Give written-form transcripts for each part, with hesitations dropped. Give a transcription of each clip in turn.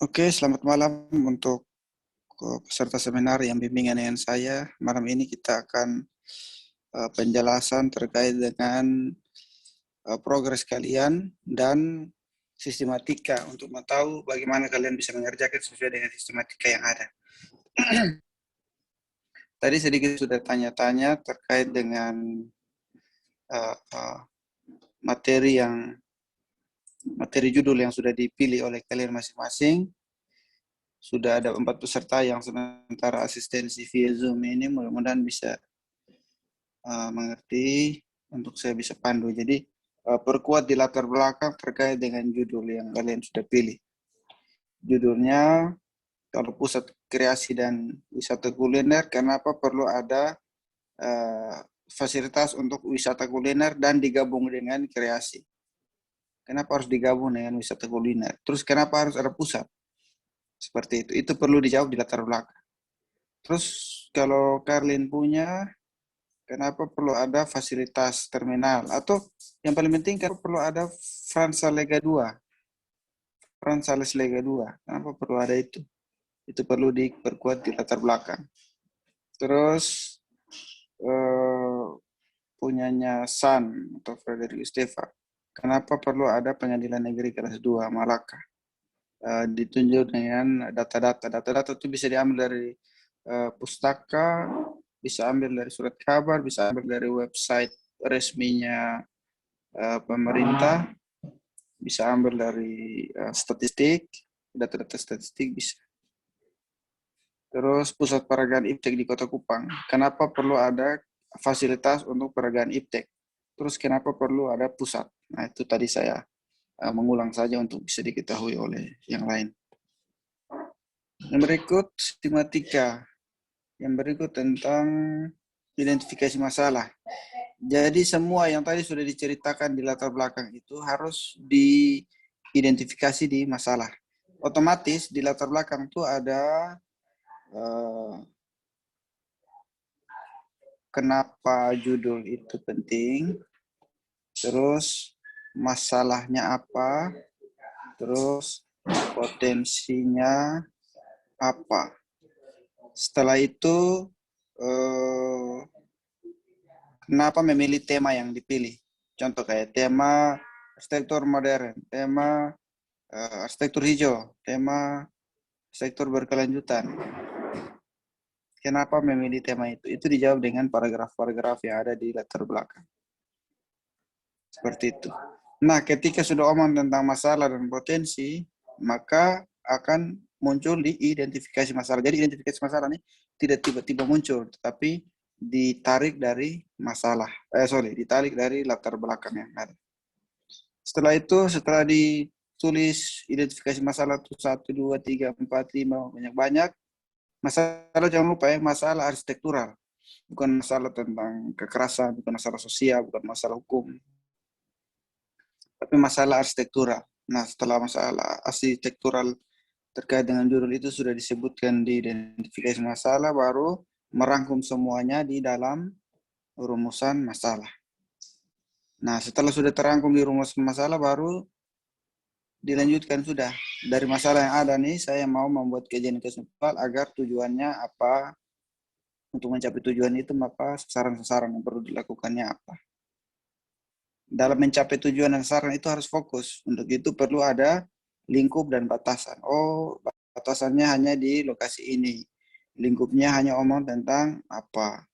Oke, selamat malam untuk peserta seminar yang bimbingan dengan saya. Malam ini kita akan penjelasan terkait dengan progres kalian dan sistematika untuk mengetahui bagaimana kalian bisa mengerjakan sesuai dengan sistematika yang ada. Tadi sedikit sudah tanya-tanya terkait dengan uh, uh, materi judul yang sudah dipilih oleh kalian masing-masing. Sudah ada 4 peserta yang sementara asistensi via Zoom ini, mudah-mudahan bisa mengerti untuk saya bisa pandu. Jadi perkuat di latar belakang terkait dengan judul yang kalian sudah pilih. Judulnya, kalau pusat kreasi dan wisata kuliner, kenapa perlu ada fasilitas untuk wisata kuliner dan digabung dengan kreasi? Kenapa harus digabung dengan wisata kuliner? Terus kenapa harus ada pusat? Seperti itu. Itu perlu dijawab di latar belakang. Terus kalau Karlin punya, kenapa perlu ada fasilitas terminal? Atau yang paling penting, kenapa perlu ada Fransa Lega 2? Fransales Lega 2. Kenapa perlu ada itu? Itu perlu diperkuat di latar belakang. Terus punyanya San atau Frederick Esteva. Kenapa perlu ada pengadilan negeri kelas 2 Malaka? Ditunjuk dengan data-data. Data-data itu bisa diambil dari pustaka, bisa ambil dari surat kabar, bisa ambil dari website resminya pemerintah, bisa ambil dari statistik, data-data statistik bisa. Terus pusat peragaan iptek di Kota Kupang. Kenapa perlu ada fasilitas untuk peragaan iptek? Terus kenapa perlu ada pusat? Nah, itu tadi saya mengulang saja untuk bisa diketahui oleh yang lain. Yang berikut sistematika. Yang berikut tentang identifikasi masalah. Jadi semua yang tadi sudah diceritakan di latar belakang itu harus diidentifikasi di masalah. Otomatis di latar belakang itu ada kenapa judul itu penting, terus masalahnya apa, terus potensinya apa. Setelah itu kenapa memilih tema yang dipilih. Contoh kayak tema arsitektur modern, tema arsitektur hijau, tema arsitektur berkelanjutan. Kenapa memilih tema itu? Itu dijawab dengan paragraf-paragraf yang ada di latar belakang. Seperti itu. Nah, ketika sudah omong tentang masalah dan potensi, maka akan muncul di identifikasi masalah. Jadi identifikasi masalah ini tidak tiba-tiba muncul, tetapi ditarik dari masalah. Ditarik dari latar belakang yang ada. Setelah itu, setelah ditulis identifikasi masalah itu 1, 2, 3, 4, 5, banyak-banyak, masalah jangan lupa ya, masalah arsitektural. Bukan masalah tentang kekerasan, bukan masalah sosial, bukan masalah hukum, tapi masalah arsitektural. Nah, setelah masalah arsitektural terkait dengan judul itu sudah disebutkan di identifikasi masalah, baru merangkum semuanya di dalam rumusan masalah. Nah, setelah sudah terangkum di rumusan masalah, baru dilanjutkan sudah. Dari masalah yang ada nih, saya mau membuat kajian konseptual agar tujuannya apa, untuk mencapai tujuan itu apa sasaran-sasaran yang perlu dilakukannya apa. Dalam mencapai tujuan dan sasaran itu harus fokus. Untuk itu perlu ada lingkup dan batasan. Oh, batasannya hanya di lokasi ini. Lingkupnya hanya omong tentang apa.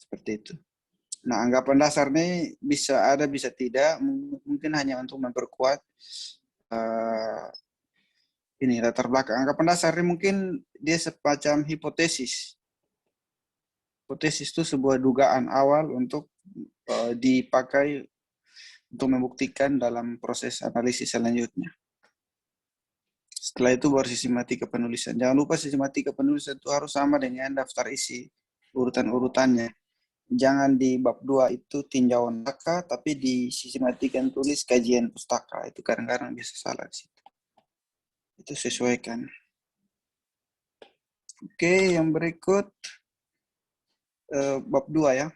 Seperti itu. Nah, anggapan dasar ini bisa ada, bisa tidak. Mungkin hanya untuk memperkuat ini latar belakang. Anggapan dasar ini mungkin dia semacam hipotesis. Hipotesis itu sebuah dugaan awal untuk dipakai untuk membuktikan dalam proses analisis selanjutnya. Setelah itu baru sistematika penulisan. Jangan lupa sistematika penulisan itu harus sama dengan daftar isi, urutan-urutannya. Jangan di bab 2 itu tinjauan pustaka, tapi di sistematika tulis kajian pustaka. Itu kadang-kadang bisa salah di situ. Itu sesuaikan. Oke, yang berikut bab 2 ya.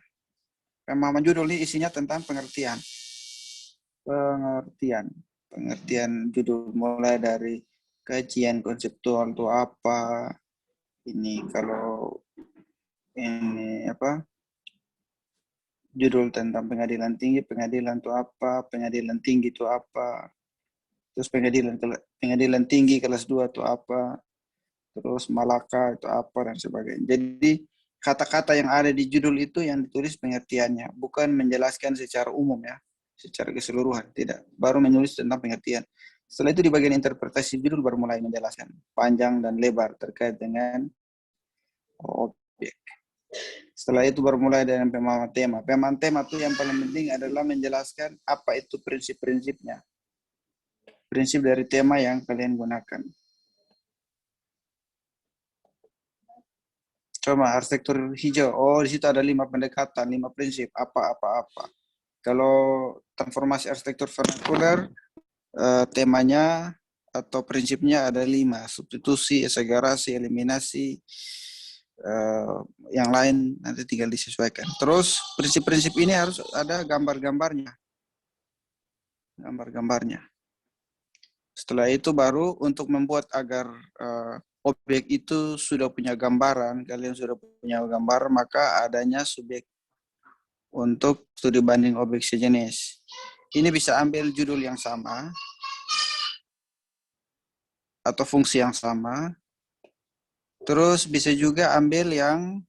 Nama judul ini isinya tentang pengertian. Pengertian judul mulai dari kajian konseptual itu apa, ini kalau ini apa, judul tentang pengadilan itu apa, pengadilan tinggi itu apa, terus pengadilan tinggi kelas 2 itu apa, terus Malaka itu apa dan sebagainya. Jadi kata-kata yang ada di judul itu yang ditulis pengertiannya, bukan menjelaskan secara umum ya, secara keseluruhan, tidak. Baru menulis tentang pengertian. Setelah itu di bagian interpretasi judul baru mulai menjelaskan panjang dan lebar terkait dengan objek. Setelah itu baru mulai dengan pemahaman tema. Pemahaman tema itu yang paling penting adalah menjelaskan apa itu prinsip-prinsipnya. Prinsip dari tema yang kalian gunakan. Coba arsitektur hijau. Oh, di situ ada 5 pendekatan, 5 prinsip. Apa. Kalau transformasi arsitektur vernakular, temanya atau prinsipnya ada 5. Substitusi, exagerasi, eliminasi, yang lain nanti tinggal disesuaikan. Terus prinsip-prinsip ini harus ada gambar-gambarnya. Gambar-gambarnya. Setelah itu baru untuk membuat agar objek itu sudah punya gambaran, kalian sudah punya gambar, maka adanya subjek untuk studi banding objek sejenis. Ini bisa ambil judul yang sama atau fungsi yang sama. Terus bisa juga ambil yang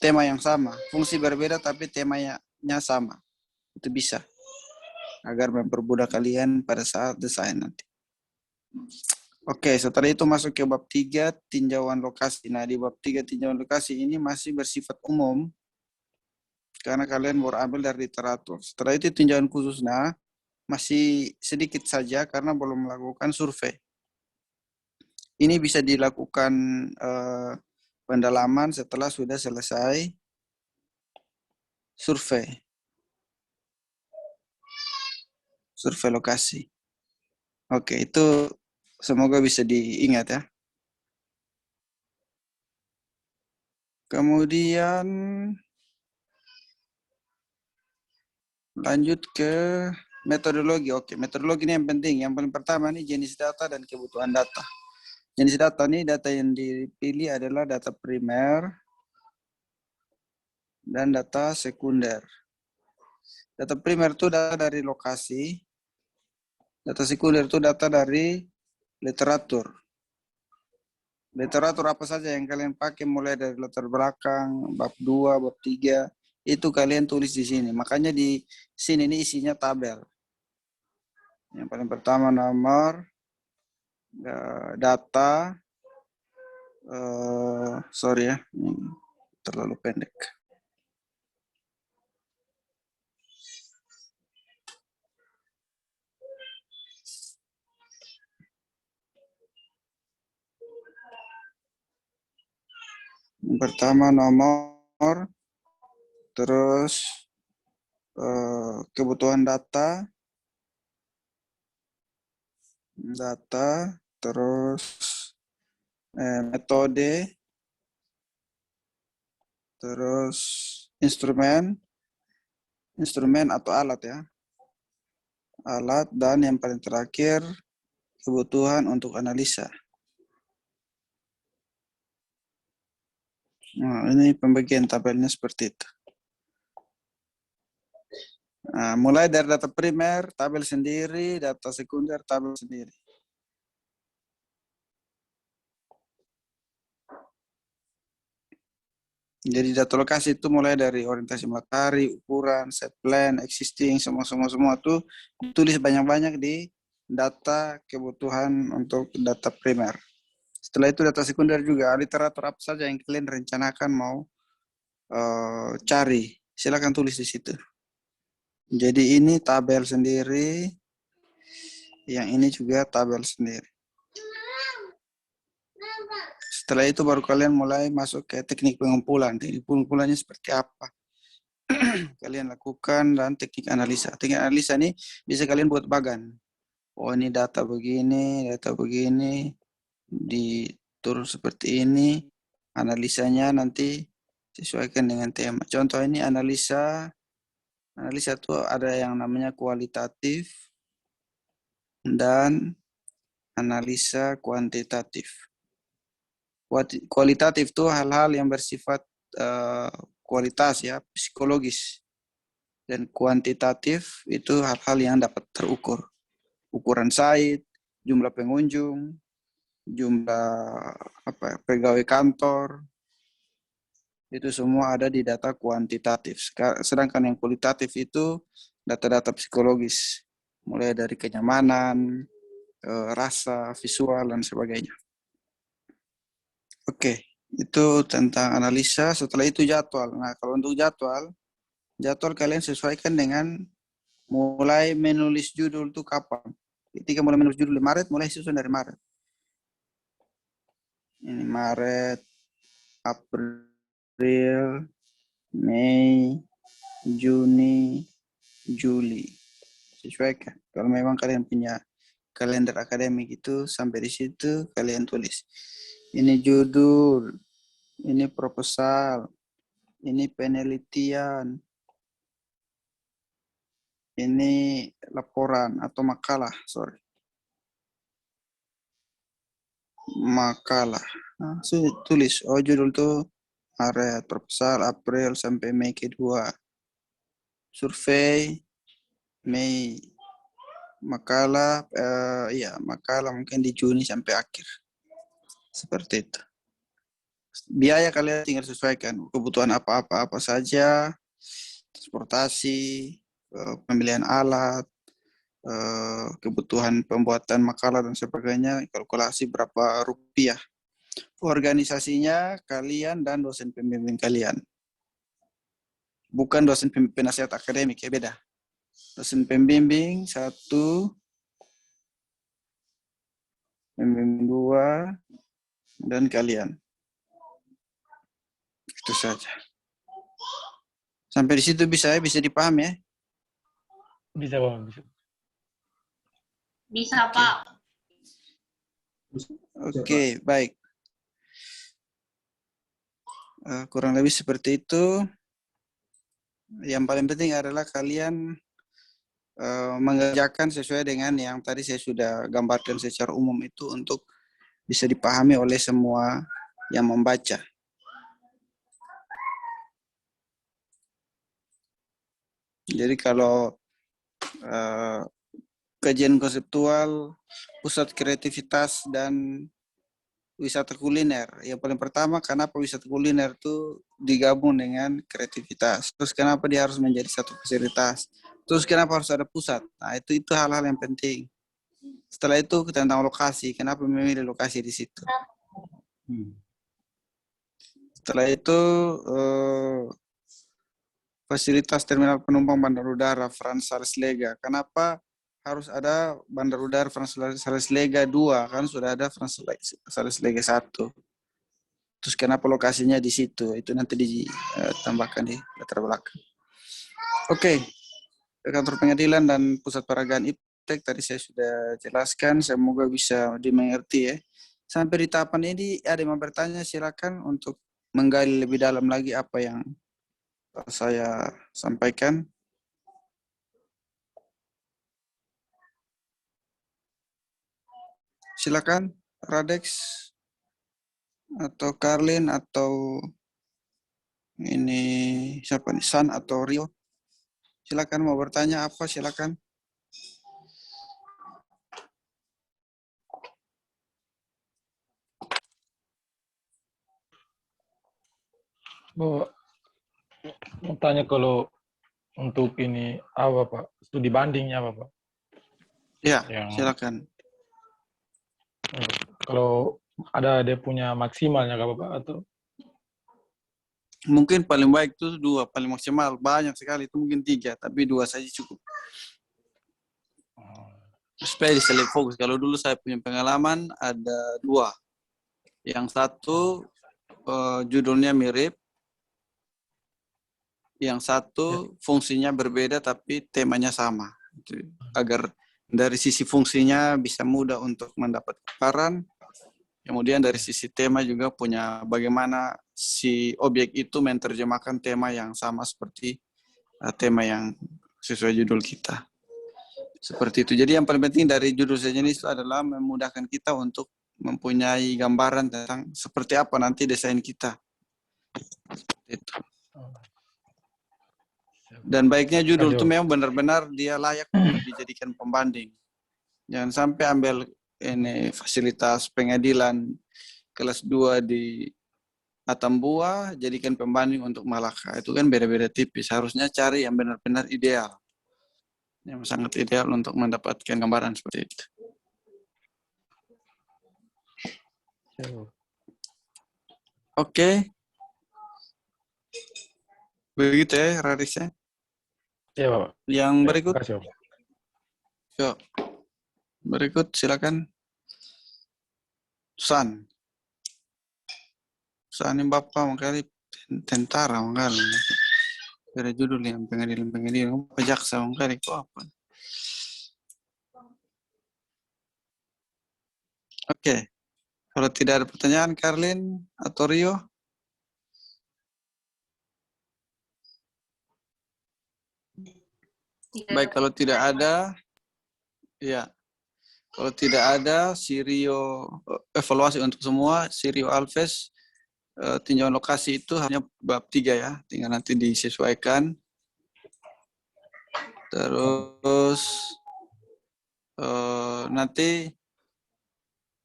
tema yang sama, fungsi berbeda tapi temanya sama. Itu bisa agar mempermudah kalian pada saat desain nanti. Oke, setelah itu masuk ke bab 3, tinjauan lokasi. Nah, di bab 3 tinjauan lokasi ini masih bersifat umum, karena kalian baru ambil dari literatur. Setelah itu tinjauan khusus, nah, masih sedikit saja karena belum melakukan survei. Ini bisa dilakukan pendalaman setelah sudah selesai survei. Survei lokasi. Oke, itu semoga bisa diingat ya. Kemudian lanjut ke metodologi. Oke, metodologi ini yang penting. Yang paling pertama nih jenis data dan kebutuhan data. Jenis data ini, data yang dipilih adalah data primer dan data sekunder. Data primer itu data dari lokasi. Data sekunder itu data dari literatur. Literatur apa saja yang kalian pakai mulai dari latar belakang, bab 2, bab 3, itu kalian tulis di sini. Makanya di sini ini isinya tabel. Yang paling pertama nomor, data, sorry ya, ini terlalu pendek. Yang pertama nomor, terus kebutuhan data, terus metode, terus instrumen atau alat ya. Alat, dan yang paling terakhir kebutuhan untuk analisa. Nah, ini pembagian tabelnya seperti itu. Nah, mulai dari data primer, tabel sendiri, data sekunder, tabel sendiri. Jadi data lokasi itu mulai dari orientasi matahari, ukuran, set plan, existing, semua itu ditulis banyak-banyak di data kebutuhan untuk data primer. Setelah itu data sekunder juga, literatur apa saja yang kalian rencanakan mau cari, silakan tulis di situ. Jadi ini tabel sendiri, yang ini juga tabel sendiri. Setelah itu baru kalian mulai masuk ke teknik pengumpulan. Teknik pengumpulannya seperti apa? Kalian lakukan, dan teknik analisa. Teknik analisa ini bisa kalian buat bagan. Oh, ini data begini, diturun seperti ini. Analisanya nanti sesuaikan dengan tema. Contoh ini analisa itu ada yang namanya kualitatif dan analisa kuantitatif. Kualitatif itu hal-hal yang bersifat kualitas ya, psikologis. Dan kuantitatif itu hal-hal yang dapat terukur. Ukuran site, jumlah pengunjung, jumlah pegawai kantor, itu semua ada di data kuantitatif. Sedangkan yang kualitatif itu data-data psikologis, mulai dari kenyamanan, rasa, visual, dan sebagainya. Oke, itu tentang analisa. Setelah itu jadwal. Nah, kalau untuk jadwal kalian sesuaikan dengan mulai menulis judul itu kapan. Ketika mulai menulis judul di Maret, mulai susun dari Maret. Ini Maret, April, Mei, Juni, Juli. Sesuaikan. Kalau memang kalian punya kalender akademik itu, sampai di situ kalian tulis. Ini judul, ini proposal, ini penelitian, ini laporan atau makalah, makalah. Nah, tulis, judul tuh Maret, proposal April sampai Mei kedua, survei Mei, makalah, makalah mungkin di Juni sampai akhir. Seperti itu. Biaya kalian tinggal sesuaikan, kebutuhan apa saja, transportasi, pembelian alat, kebutuhan pembuatan makalah dan sebagainya, kalkulasi berapa rupiah. Organisasinya kalian dan dosen pembimbing kalian. Bukan dosen penasihat akademik, ya beda. Dosen pembimbing 1, pembimbing 2, dan kalian. Itu saja. Sampai di situ bisa dipahami ya? Bisa, Pak. Bisa. Bisa, Pak. Oke, baik. Kurang lebih seperti itu. Yang paling penting adalah kalian mengerjakan sesuai dengan yang tadi saya sudah gambarkan secara umum itu untuk bisa dipahami oleh semua yang membaca. Jadi kalau kajian konseptual, pusat kreativitas, dan wisata kuliner. Yang paling pertama, kenapa wisata kuliner itu digabung dengan kreativitas. Terus kenapa dia harus menjadi satu fasilitas. Terus kenapa harus ada pusat. Nah, itu hal-hal yang penting. Setelah itu tentang lokasi, kenapa memilih lokasi di situ. Setelah itu fasilitas terminal penumpang bandar udara Frans Sales Lega. Kenapa harus ada bandar udara Frans Sales Lega 2? Kan sudah ada Frans Sales Lega 1. Terus kenapa lokasinya di situ? Itu nanti ditambahkan di latar belakang. Oke. Kantor pengadilan dan pusat peragaan iptek tadi saya sudah jelaskan. Semoga bisa dimengerti ya. Sampai di tahapan ini ada yang mau bertanya, silakan untuk menggali lebih dalam lagi apa yang saya sampaikan. Silakan, Radex atau Karlin atau ini siapa nih, San atau Rio. Silakan mau bertanya apa, silakan. Mau tanya kalau untuk ini apa Pak? Studi bandingnya apa Pak? Ya, silakan. Kalau ada dia punya maksimalnya apa Pak atau? Mungkin paling baik itu 2, paling maksimal. Banyak sekali itu mungkin 3, tapi 2 saja cukup. Supaya bisa lebih fokus. Kalau dulu saya punya pengalaman ada 2. Yang satu judulnya mirip. Yang satu fungsinya berbeda tapi temanya sama. Agar dari sisi fungsinya bisa mudah untuk mendapat paparan. Kemudian dari sisi tema juga punya bagaimana si objek itu menerjemahkan tema yang sama seperti tema yang sesuai judul kita. Seperti itu. Jadi yang paling penting dari judul sejenis itu adalah memudahkan kita untuk mempunyai gambaran tentang seperti apa nanti desain kita. Itu. Dan baiknya judul itu memang benar-benar dia layak untuk dijadikan pembanding. Jangan sampai ambil ini fasilitas pengadilan kelas 2 di Atambua jadikan pembanding untuk Malaka. Itu kan beda-beda tipis. Harusnya cari yang benar-benar ideal. Yang sangat ideal untuk mendapatkan gambaran seperti itu. Oke. Begitu ya, Rarisya. Iya, Bapak. Yang berikut. Terima kasih, Bapak. Yuk. Berikut silakan. San ini Bapak makanya tentara makanya. Ada judul yang pengadilan. Jaksa makanya itu apa? Oke. Kalau tidak ada pertanyaan, Karlin atau Rio? Baik, kalau tidak ada, ya. Kalau tidak ada, si Rio evaluasi untuk semua, si Rio Alves tinjauan lokasi itu hanya bab 3 ya, tinggal nanti disesuaikan. Terus nanti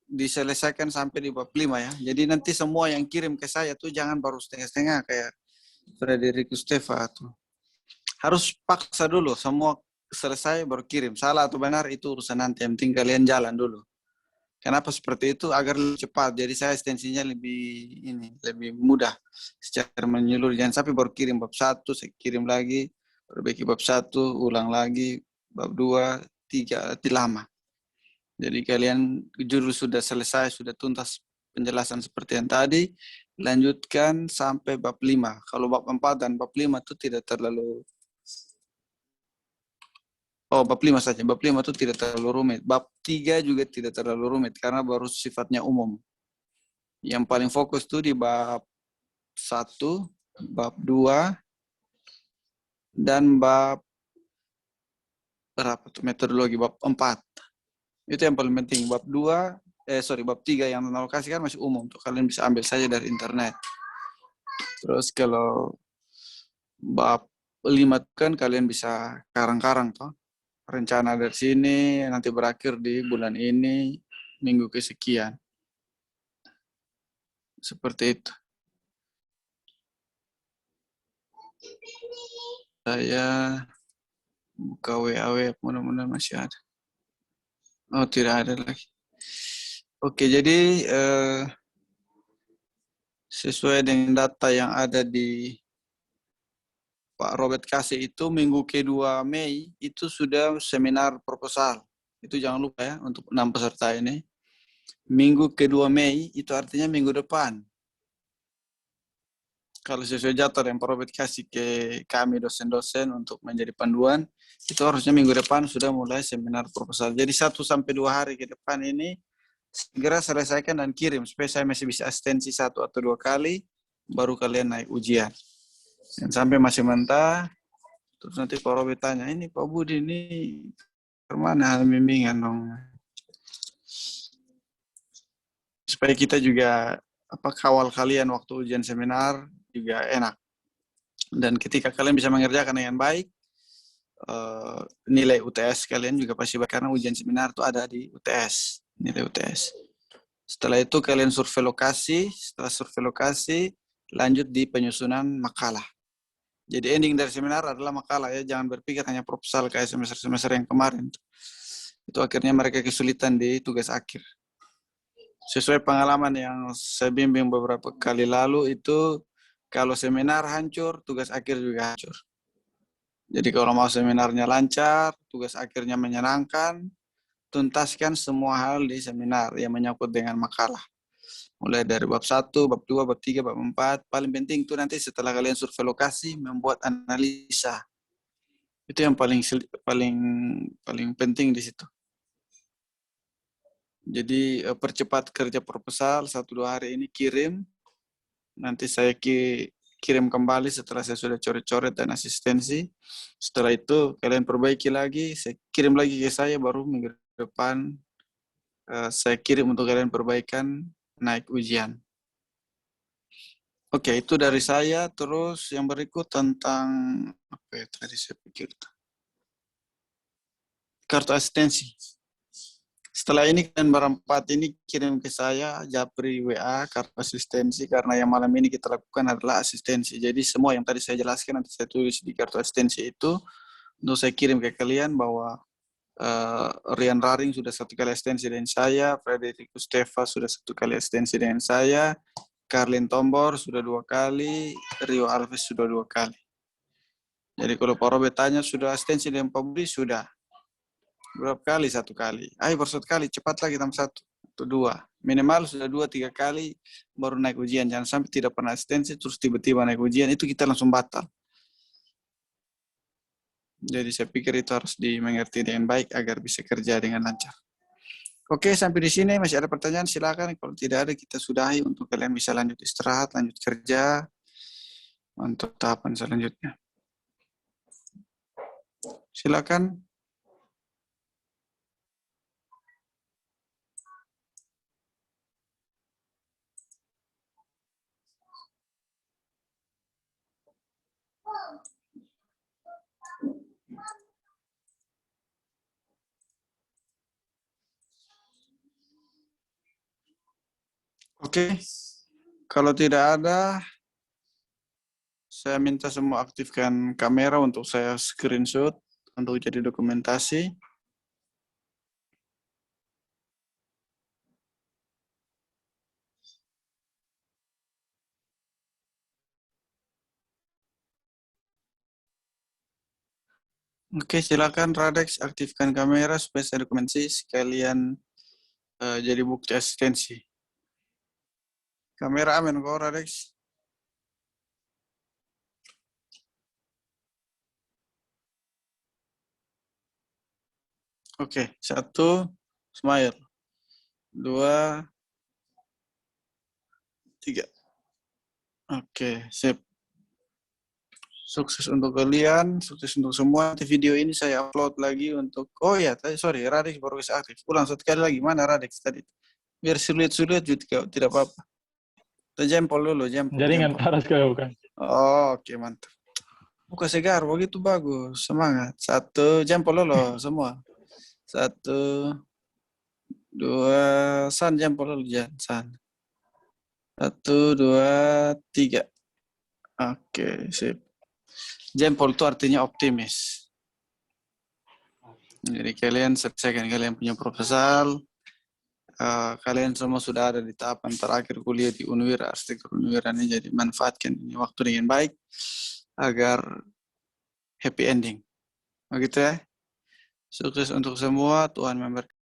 diselesaikan sampai di bab 5 ya. Jadi nanti semua yang kirim ke saya tuh jangan baru setengah-setengah kayak Frederick Stefa tuh. Harus paksa dulu semua selesai baru kirim. Salah atau benar itu urusan nanti, yang penting kalian jalan dulu. Kenapa seperti itu? Agar lebih cepat. Jadi saya ekstensinya lebih mudah secara menyeluruh. Jangan sampai baru kirim bab 1, saya kirim lagi, perbaiki bab 1, ulang lagi, bab 2, 3, nanti lama. Jadi kalian judul sudah selesai, sudah tuntas penjelasan seperti yang tadi, lanjutkan sampai bab 5. Kalau bab 4 dan bab 5 itu tidak terlalu bab 5 saja. Bab 5 itu tidak terlalu rumit. Bab 3 juga tidak terlalu rumit karena baru sifatnya umum. Yang paling fokus itu di bab 1, bab 2, dan bab berapa tuh metodologi, bab 4. Itu yang paling penting. Bab 3 yang tentang lokasi kan masih umum tuh. Kalian bisa ambil saja dari internet. Terus kalau bab 5 kan kalian bisa karang-karang toh. Rencana dari sini nanti berakhir di bulan ini, minggu kesekian. Seperti itu. Saya buka WA, mudah-mudahan masih ada. Oh, tidak ada lagi. Oke, jadi sesuai dengan data yang ada di Pak Robert kasih itu, minggu ke-2 Mei itu sudah seminar proposal. Itu jangan lupa ya untuk 6 peserta ini. Minggu ke-2 Mei itu artinya minggu depan. Kalau sesuai jadwal yang Pak Robert kasih ke kami dosen-dosen untuk menjadi panduan, itu harusnya minggu depan sudah mulai seminar proposal. Jadi 1-2 hari ke depan ini segera selesaikan dan kirim supaya saya masih bisa asistensi 1 atau 2 kali baru kalian naik ujian. Dan sampai masih mentah, terus nanti Pak Robert tanya, ini Pak Budi ini kemana bimbingan dong? Supaya kita juga kawal kalian waktu ujian seminar juga enak. Dan ketika kalian bisa mengerjakan dengan baik, nilai UTS kalian juga pasti baik karena ujian seminar itu ada di UTS, nilai UTS. Setelah itu kalian survei lokasi, setelah survei lokasi lanjut di penyusunan makalah. Jadi ending dari seminar adalah makalah ya, jangan berpikir hanya proposal kayak semester-semester yang kemarin. Itu akhirnya mereka kesulitan di tugas akhir. Sesuai pengalaman yang saya bimbing beberapa kali lalu itu, kalau seminar hancur, tugas akhir juga hancur. Jadi kalau mau seminarnya lancar, tugas akhirnya menyenangkan, tuntaskan semua hal di seminar yang menyangkut dengan makalah. Mulai dari bab 1, bab 2, bab 3, bab 4. Paling penting itu nanti setelah kalian survei lokasi, membuat analisa. Itu yang paling penting di situ. Jadi percepat kerja proposal, 1-2 hari ini kirim. Nanti saya kirim kembali setelah saya sudah coret-coret dan asistensi. Setelah itu kalian perbaiki lagi, saya kirim lagi ke saya, baru minggu depan saya kirim untuk kalian perbaikan naik ujian. Oke, itu dari saya. Terus yang berikut tentang apa ya tadi saya pikir, kartu asistensi. Setelah ini kalian berempat ini kirim ke saya Japri WA kartu asistensi, karena yang malam ini kita lakukan adalah asistensi. Jadi semua yang tadi saya jelaskan nanti saya tulis di kartu asistensi itu untuk saya kirim ke kalian bahwa Rian Raring sudah 1 kali asistensi dengan saya, Frederico Steva sudah 1 kali asistensi dengan saya, Karlin Tombor sudah 2 kali, Rio Alves sudah 2 kali. Jadi kalau Pak Robert tanya sudah asistensi dengan Pak Budi, sudah. Berapa kali? 1 kali. Ayo baru 1 kali, cepat lagi tambah 1 atau 2. Minimal sudah 2-3 kali baru naik ujian. Jangan sampai tidak pernah asistensi terus tiba-tiba naik ujian, itu kita langsung batal. Jadi saya pikir itu harus dimengerti dengan baik agar bisa kerja dengan lancar. Oke, sampai di sini masih ada pertanyaan silakan. Kalau tidak ada kita sudahi untuk kalian bisa lanjut istirahat, lanjut kerja untuk tahapan selanjutnya. Silakan. Oke, kalau tidak ada, saya minta semua aktifkan kamera untuk saya screenshot untuk jadi dokumentasi. Oke, silakan Radex aktifkan kamera supaya saya dokumentasi sekalian jadi bukti asistensi. Kamera aman kok, Radex? Oke, 1, smile. 2, 3. Oke, sip. Sukses untuk kalian, sukses untuk semua. Nanti video ini saya upload lagi untuk, oh ya, sorry, Radex baru bisa aktif. Ulang 1 kali lagi, mana Radex tadi? Biar sulit-sulit juga tidak apa-apa. Jempol dulu, jempol. Jaringan paras kau bukan? Oh, oke, mantap. Buka segar, begitu bagus. Semangat. 1, jempol dulu semua. 1, 2, San, jempol dulu, San. 1, 2, 3. Oke, sip. Jempol itu artinya optimis. Jadi kalian selesaikan kalian punya proposal. Kalian semua sudah ada di tahapan terakhir kuliah di Unwira, arsitektur Unwira ini, jadi manfaatkan ini waktu dengan baik agar happy ending. Begitu ya. Sukses untuk semua, Tuhan memberkati.